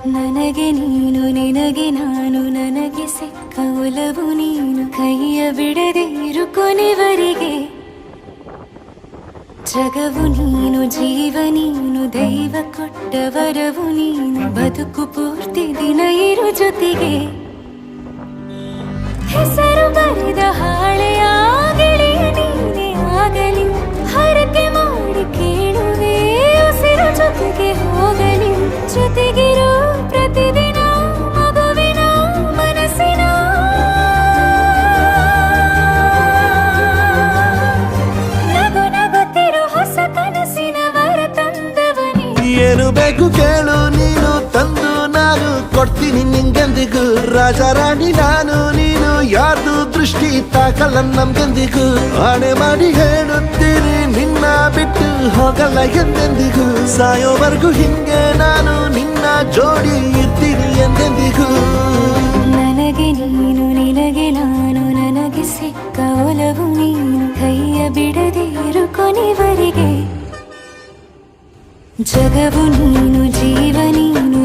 ನನಗೆ ನೀನು ನಿನಗೆ ನಾನು ನನಗೆ ಸಿಕ್ಕ ಒಲವು ನೀನು ಕೈಯ ಬಿಡದೆ ಇರು ಕೊನೆವರೆಗೆ ಜಗವು ನೀನು ಜೀವ ನೀನು ದೈವ ಕೊಟ್ಟ ವರವು ನೀನು ಬದುಕು ಪೂರ್ತಿ ದಿನ ಇರು ಜೊತೆಗೆ ಹೆಸರು ಬರೆದ ಹಾಳೆಯ ಗೆಳೆಯ ನೀನೇ ಆಗಲಿ ಹರಕೆ ಮಾಡಿ ಕೇಳುವೆ ಉಸಿರು ಜೊತೆಗೆ ಹೋಗಲಿ ಜೊತೆಗಿರೋ ಪ್ರತಿದಿನ ಮಗುವಿನ ಮನಸ್ಸಿನ ನಗು ನಗುತ್ತಿರೋ ಹೊಸ ಕನಸಿನ ವರ ತಂದವನೇ ಏನು ಬೇಕು ಕೇಳು ನೀನು ತಂದು ನಾನು ಕೊಡ್ತೀನಿ ನಿಂಗೆಂದಿಗೂ ರಾಜ ರಾಣಿ ನಾನು ನೀನು ಯಾರ್ದು ದೃಷ್ಟಿ ತಾಕಲ್ಲ ನಮ್ಗೆಂದಿಗೂ ಆಣೆ ಮಾಡಿ ಹೇಳುತ್ತೀನಿ ನಿನ್ನ ಬಿಟ್ಟು ಹೋಗಲ್ಲ ಎಂದೆಂದಿಗೂ ಸಾಯೋವರೆಗೂ ಹಿಂಗೆ ನಾನು ನಿನ್ನ ಜೋಡಿ ಇರ್ತೀನಿ ಎಂದೆಂದಿಗೂ ನನಗೆ ನೀನು ನಿನಗೆ ನಾನು ನನಗೆ ಸಿಕ್ಕ ಒಲವು ನೀನು ಕೈಯ ಬಿಡದೆ ಇರು ಕೊನೆವರೆಗೆ ಜಗವು ನೀನು ಜೀವ ನೀನು